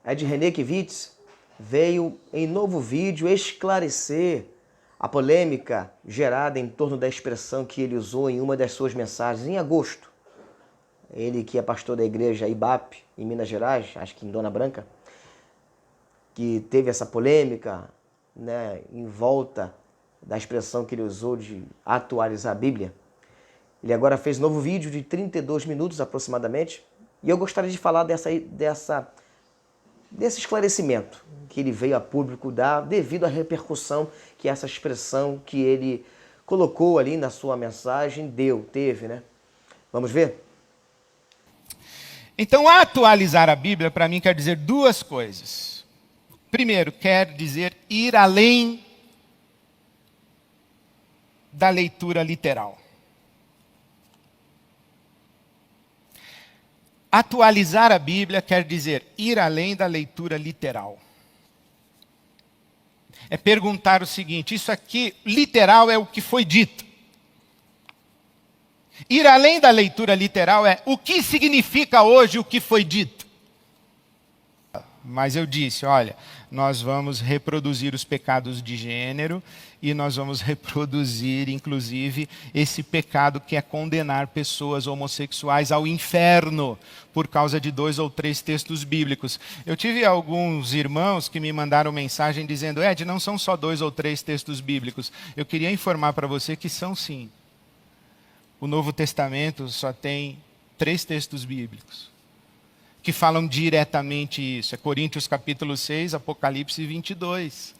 Ed Renekiewicz veio em novo vídeo esclarecer a polêmica gerada em torno da expressão que ele usou em uma das suas mensagens em agosto. Ele que é pastor da igreja IBAP em Minas Gerais, acho que em Dona Branca, que teve essa polêmica, né, em volta da expressão que ele usou de atualizar a Bíblia. Ele agora fez um novo vídeo de 32 minutos aproximadamente, e eu gostaria de falar desse esclarecimento que ele veio a público dar devido à repercussão que essa expressão que ele colocou ali na sua mensagem teve, né? Vamos ver? Então, atualizar a Bíblia, para mim, quer dizer duas coisas. Primeiro, quer dizer ir além da leitura literal. Atualizar a Bíblia quer dizer ir além da leitura literal. É perguntar o seguinte: isso aqui, literal, é o que foi dito. Ir além da leitura literal é o que significa hoje o que foi dito. Mas eu disse, olha, nós vamos reproduzir os pecados de gênero e nós vamos reproduzir, inclusive, esse pecado que é condenar pessoas homossexuais ao inferno por causa de 2 ou 3 textos bíblicos. Eu tive alguns irmãos que me mandaram mensagem dizendo, Ed, não são só 2 ou 3 textos bíblicos. Eu queria informar para você que são sim. O Novo Testamento só tem 3 textos bíblicos que falam diretamente isso. É Coríntios capítulo 6, Apocalipse 22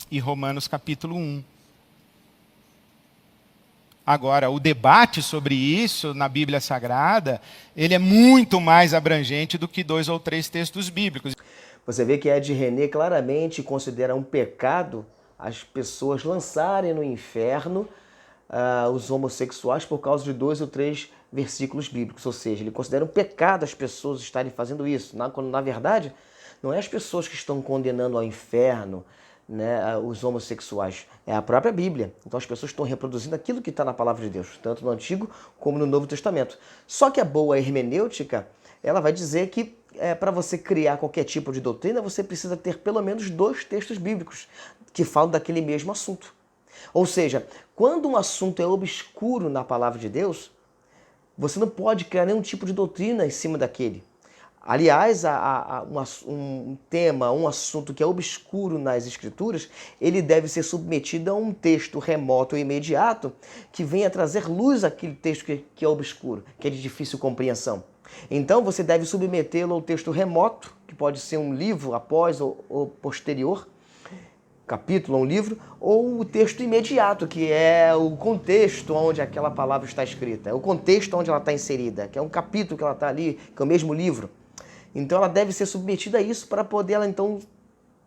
e Romanos capítulo 1. Agora, o debate sobre isso na Bíblia Sagrada, ele é muito mais abrangente do que 2 ou 3 textos bíblicos. Você vê que Ed René claramente considera um pecado as pessoas lançarem no inferno os homossexuais por causa de 2 ou 3 versículos bíblicos. Ou seja, ele considera um pecado as pessoas estarem fazendo isso, quando na verdade não é as pessoas que estão condenando ao inferno, né, os homossexuais, é a própria Bíblia. Então as pessoas estão reproduzindo aquilo que está na palavra de Deus, tanto no Antigo como no Novo Testamento. Só que a boa hermenêutica, ela vai dizer que para você criar qualquer tipo de doutrina, você precisa ter pelo menos 2 textos bíblicos que falam daquele mesmo assunto. Ou seja, quando um assunto é obscuro na palavra de Deus, você não pode criar nenhum tipo de doutrina em cima daquele. Aliás, um tema, um assunto que é obscuro nas Escrituras, ele deve ser submetido a um texto remoto ou imediato que venha trazer luz àquele texto que é obscuro, que é de difícil compreensão. Então, você deve submetê-lo ao texto remoto, que pode ser um livro após ou posterior, capítulo, um livro, ou o texto imediato, que é o contexto onde aquela palavra está escrita, é o contexto onde ela está inserida, que é um capítulo que ela está ali, que é o mesmo livro. Então ela deve ser submetida a isso para poder ela então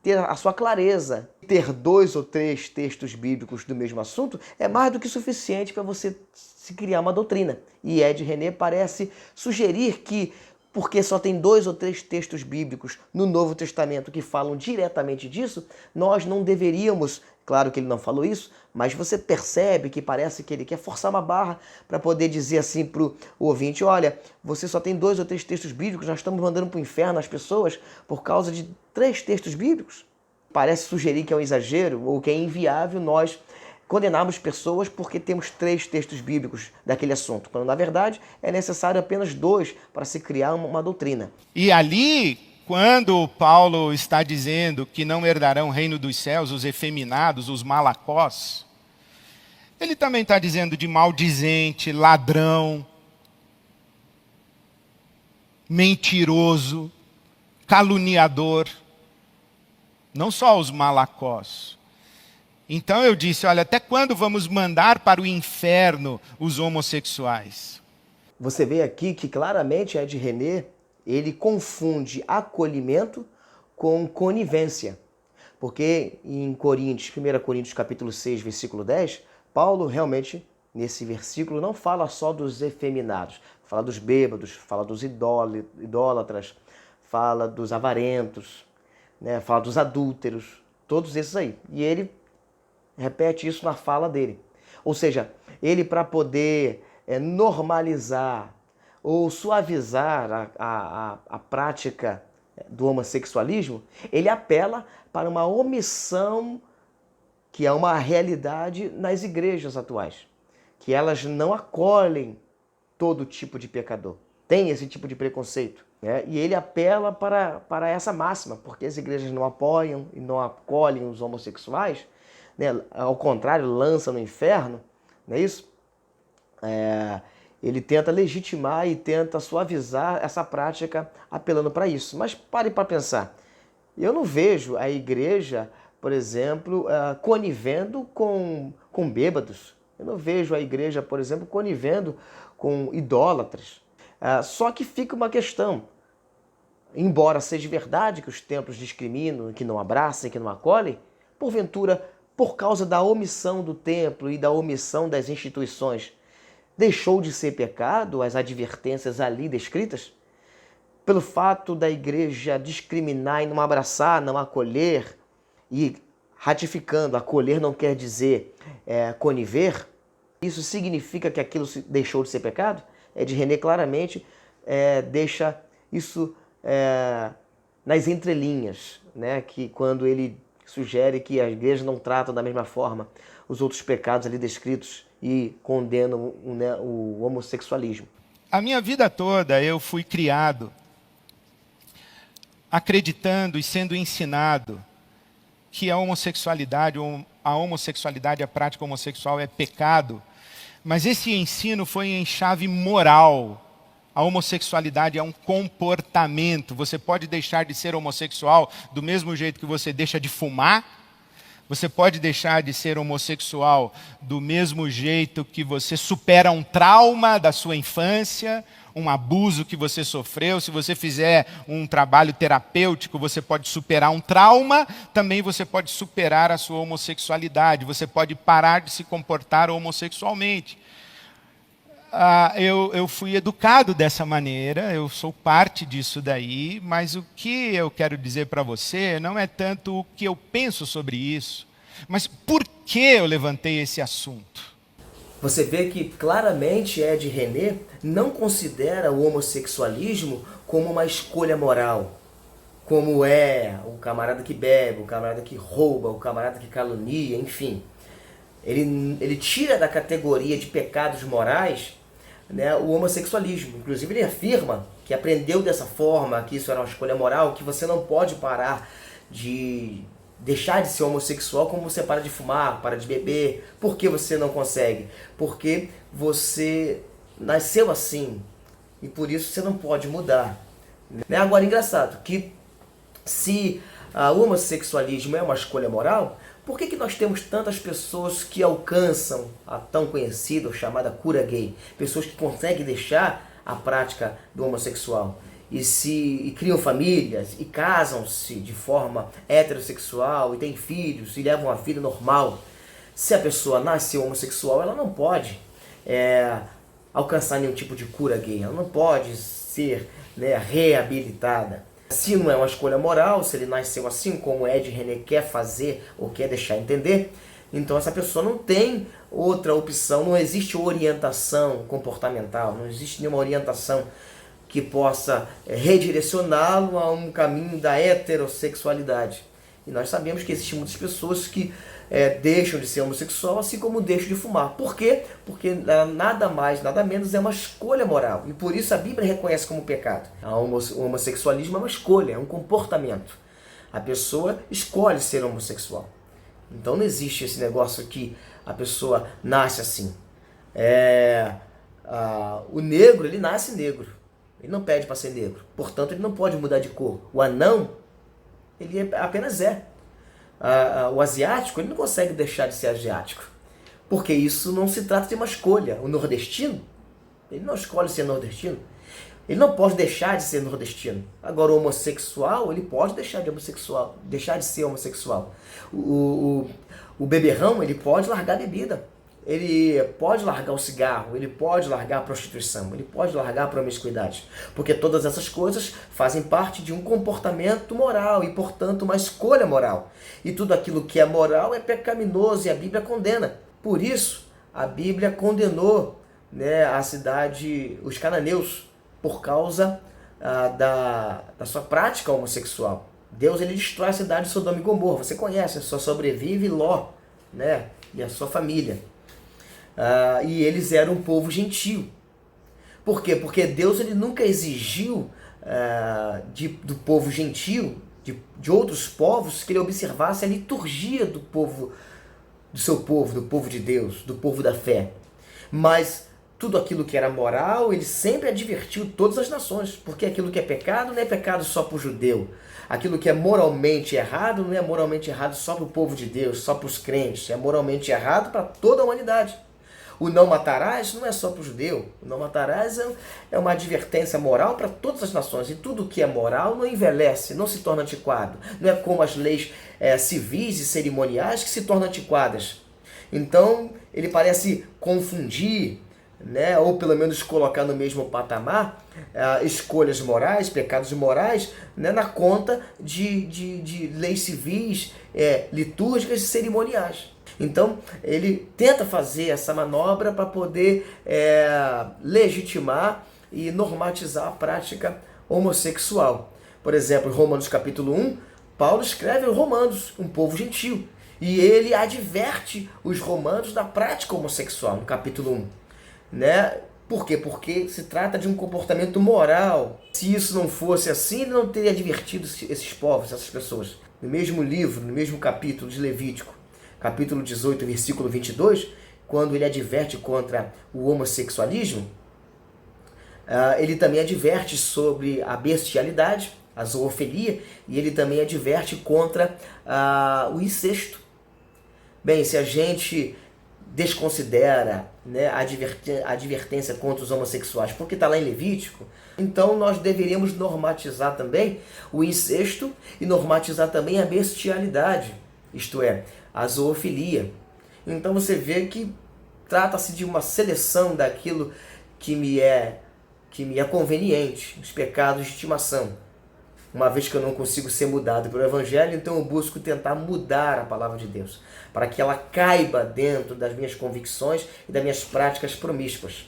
ter a sua clareza. Ter 2 ou 3 textos bíblicos do mesmo assunto é mais do que suficiente para você se criar uma doutrina. E Ed René parece sugerir que porque só tem 2 ou 3 textos bíblicos no Novo Testamento que falam diretamente disso, nós não deveríamos, claro que ele não falou isso, mas você percebe que parece que ele quer forçar uma barra para poder dizer assim para o ouvinte, olha, você só tem 2 ou 3 textos bíblicos, nós estamos mandando para o inferno as pessoas por causa de 3 textos bíblicos. Parece sugerir que é um exagero ou que é inviável nós condenarmos pessoas porque temos 3 textos bíblicos daquele assunto, quando na verdade é necessário apenas 2 para se criar uma doutrina. E ali, quando Paulo está dizendo que não herdarão o reino dos céus os efeminados, os malacós, ele também está dizendo de maldizente, ladrão, mentiroso, caluniador, não só os malacós. Então eu disse, olha, até quando vamos mandar para o inferno os homossexuais? Você vê aqui que claramente Ed René, ele confunde acolhimento com conivência. Porque em Coríntios, 1 Coríntios capítulo 6, versículo 10, Paulo realmente, nesse versículo, não fala só dos efeminados, fala dos bêbados, fala dos idólatras, fala dos avarentos, né, fala dos adúlteros, todos esses aí. E ele repete isso na fala dele. Ou seja, ele para poder normalizar ou suavizar a prática do homossexualismo, ele apela para uma omissão que é uma realidade nas igrejas atuais, que elas não acolhem todo tipo de pecador. Tem esse tipo de preconceito, né? E ele apela para essa máxima, porque as igrejas não apoiam e não acolhem os homossexuais, né? Ao contrário, lançam no inferno, não é isso? Ele tenta legitimar e tenta suavizar essa prática apelando para isso. Mas pare para pensar. Eu não vejo a igreja, por exemplo, conivendo com bêbados. Eu não vejo a igreja, por exemplo, conivendo com idólatras. Só que fica uma questão. Embora seja verdade que os templos discriminam, que não abraçam, que não acolhem, porventura, por causa da omissão do templo e da omissão das instituições, deixou de ser pecado as advertências ali descritas? Pelo fato da igreja discriminar e não abraçar, não acolher, e ratificando, acolher não quer dizer coniver, isso significa que aquilo deixou de ser pecado? De René claramente deixa isso nas entrelinhas, né? Que quando ele sugere que a igreja não trata da mesma forma os outros pecados ali descritos e condenam, né, o homossexualismo. A minha vida toda eu fui criado acreditando e sendo ensinado que a homossexualidade, a prática homossexual é pecado, mas esse ensino foi em chave moral. A homossexualidade é um comportamento. Você pode deixar de ser homossexual do mesmo jeito que você deixa de fumar. Você pode deixar de ser homossexual do mesmo jeito que você supera um trauma da sua infância, um abuso que você sofreu. Se você fizer um trabalho terapêutico, você pode superar um trauma. Também você pode superar a sua homossexualidade. Você pode parar de se comportar homossexualmente. Eu fui educado dessa maneira, eu sou parte disso daí, mas o que eu quero dizer para você não é tanto o que eu penso sobre isso, mas por que eu levantei esse assunto. Você vê que claramente Ed René não considera o homossexualismo como uma escolha moral, como é o camarada que bebe, o camarada que rouba, o camarada que calunia, enfim. Ele tira da categoria de pecados morais, né, o homossexualismo. Inclusive ele afirma que aprendeu dessa forma, que isso era uma escolha moral, que você não pode parar de deixar de ser homossexual como você para de fumar, para de beber. Por que você não consegue? Porque você nasceu assim e por isso você não pode mudar. Agora, engraçado que se o homossexualismo é uma escolha moral, por que nós temos tantas pessoas que alcançam a tão conhecida ou chamada cura gay? Pessoas que conseguem deixar a prática do homossexual e criam famílias e casam-se de forma heterossexual e têm filhos e levam uma vida normal. Se a pessoa nasceu homossexual, ela não pode alcançar nenhum tipo de cura gay, ela não pode ser, né, reabilitada. Se não é uma escolha moral, se ele nasceu assim como Ed René quer fazer ou quer deixar entender, então essa pessoa não tem outra opção, não existe orientação comportamental, não existe nenhuma orientação que possa redirecioná-lo a um caminho da heterossexualidade. E nós sabemos que existem muitas pessoas que deixam de ser homossexual, assim como deixam de fumar. Por quê? Porque nada mais, nada menos é uma escolha moral. E por isso a Bíblia reconhece como pecado. O homossexualismo é uma escolha, é um comportamento. A pessoa escolhe ser homossexual. Então não existe esse negócio que a pessoa nasce assim. O negro, ele nasce negro. Ele não pede para ser negro. Portanto, ele não pode mudar de cor. O anão, ele apenas é. O asiático, ele não consegue deixar de ser asiático, porque isso não se trata de uma escolha. O nordestino, ele não escolhe ser nordestino, ele não pode deixar de ser nordestino. Agora o homossexual, ele pode deixar de ser homossexual. O beberrão, ele pode largar a bebida, ele pode largar o cigarro, ele pode largar a prostituição, ele pode largar a promiscuidade, porque todas essas coisas fazem parte de um comportamento moral e, portanto, uma escolha moral. E tudo aquilo que é moral é pecaminoso e a Bíblia condena. Por isso, a Bíblia condenou, né, a cidade, os cananeus, por causa da sua prática homossexual. Deus ele destrói a cidade de Sodoma e Gomorra. Você conhece, só sobrevive Ló, né? E a sua família. E eles eram um povo gentio. Por quê? Porque Deus ele nunca exigiu do povo gentio, de outros povos, que ele observasse a liturgia do povo, do povo de Deus, do povo da fé. Mas tudo aquilo que era moral, ele sempre advertiu todas as nações, porque aquilo que é pecado não é pecado só para o judeu. Aquilo que é moralmente errado não é moralmente errado só para o povo de Deus, só para os crentes, é moralmente errado para toda a humanidade. O não matarás não é só para o judeu, o não matarás é uma advertência moral para todas as nações, e tudo que é moral não envelhece, não se torna antiquado. Não é como as leis civis e cerimoniais que se tornam antiquadas. Então, ele parece confundir, né, ou pelo menos colocar no mesmo patamar escolhas morais, pecados morais, né, na conta de leis civis, litúrgicas e cerimoniais. Então, ele tenta fazer essa manobra para poder legitimar e normatizar a prática homossexual. Por exemplo, em Romanos capítulo 1, Paulo escreve aos Romanos, um povo gentil, e ele adverte os romanos da prática homossexual, no capítulo 1. Né? Por quê? Porque se trata de um comportamento moral. Se isso não fosse assim, ele não teria advertido esses povos, essas pessoas. No mesmo livro, no mesmo capítulo de Levítico, capítulo 18, versículo 22, quando ele adverte contra o homossexualismo, ele também adverte sobre a bestialidade, a zoofilia, e ele também adverte contra o incesto. Bem, se a gente desconsidera, né, a advertência contra os homossexuais, porque está lá em Levítico, então nós deveríamos normatizar também o incesto e normatizar também a bestialidade, isto é, a zoofilia. Então você vê que trata-se de uma seleção daquilo que me é conveniente, os pecados de estimação. Uma vez que eu não consigo ser mudado pelo Evangelho, então eu busco tentar mudar a palavra de Deus, para que ela caiba dentro das minhas convicções e das minhas práticas promíscuas.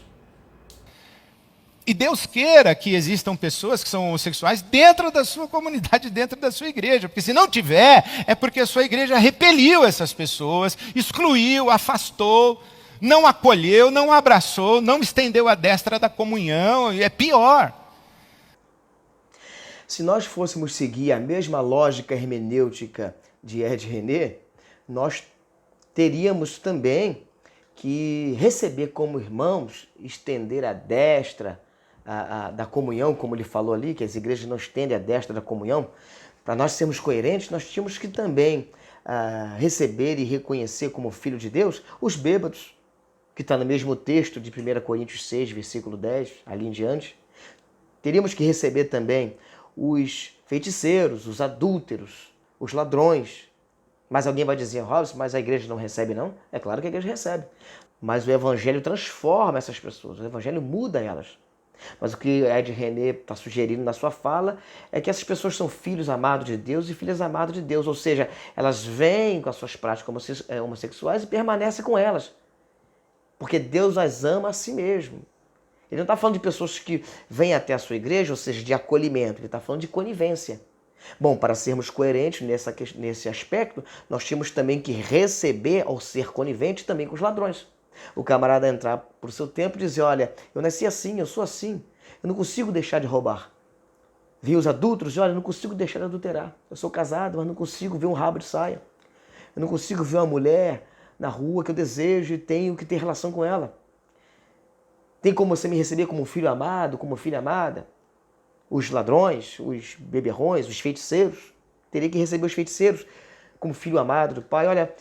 E Deus queira que existam pessoas que são homossexuais dentro da sua comunidade, dentro da sua igreja. Porque se não tiver, é porque a sua igreja repeliu essas pessoas, excluiu, afastou, não acolheu, não abraçou, não estendeu a destra da comunhão, e é pior. Se nós fôssemos seguir a mesma lógica hermenêutica de Ed René, nós teríamos também que receber como irmãos, estender a destra da comunhão, como ele falou ali, que as igrejas não estendem a destra da comunhão. Para nós sermos coerentes, nós tínhamos que também receber e reconhecer como filho de Deus os bêbados, que está no mesmo texto de 1 Coríntios 6, versículo 10, ali em diante. Teríamos que receber também os feiticeiros, os adúlteros, os ladrões. Mas alguém vai dizer, Robson, mas a igreja não recebe não? É claro que a igreja recebe. Mas o evangelho transforma essas pessoas, o evangelho muda elas. Mas o que Ed René está sugerindo na sua fala é que essas pessoas são filhos amados de Deus e filhas amadas de Deus. Ou seja, elas vêm com as suas práticas homossexuais e permanecem com elas. Porque Deus as ama a si mesmo. Ele não está falando de pessoas que vêm até a sua igreja, ou seja, de acolhimento. Ele está falando de conivência. Bom, para sermos coerentes nesse aspecto, nós tínhamos também que receber ou ser conivente também com os ladrões. O camarada entrar por seu tempo e dizer, olha, eu nasci assim, eu sou assim, eu não consigo deixar de roubar. Vi os adultos, olha, eu não consigo deixar de adulterar. Eu sou casado, mas não consigo ver um rabo de saia. Eu não consigo ver uma mulher na rua que eu desejo e tenho que ter relação com ela. Tem como você me receber como filho amado, como filha amada? Os ladrões, os beberrões, os feiticeiros. Teria que receber os feiticeiros como filho amado do pai. Olha,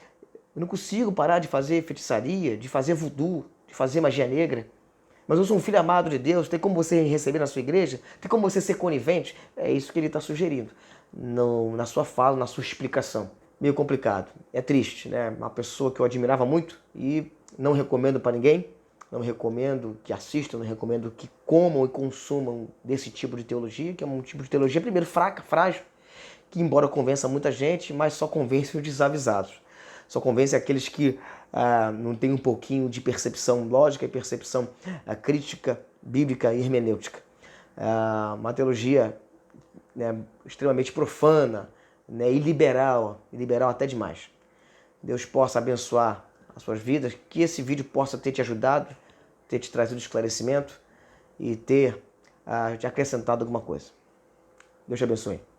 eu não consigo parar de fazer feitiçaria, de fazer voodoo, de fazer magia negra. Mas eu sou um filho amado de Deus. Tem como você me receber na sua igreja? Tem como você ser conivente? É isso que ele está sugerindo na sua fala, na sua explicação. Meio complicado. É triste, né? Uma pessoa que eu admirava muito e não recomendo para ninguém. Não recomendo que assistam, não recomendo que comam e consumam desse tipo de teologia, que é um tipo de teologia, primeiro, fraca, frágil, que embora convença muita gente, mas só convence os desavisados. Só convence aqueles que não têm um pouquinho de percepção lógica e percepção crítica, bíblica e hermenêutica. uma teologia, né, extremamente profana, né, e liberal até demais. Deus possa abençoar as suas vidas, que esse vídeo possa ter te ajudado, ter te trazido esclarecimento e ter te acrescentado alguma coisa. Deus te abençoe.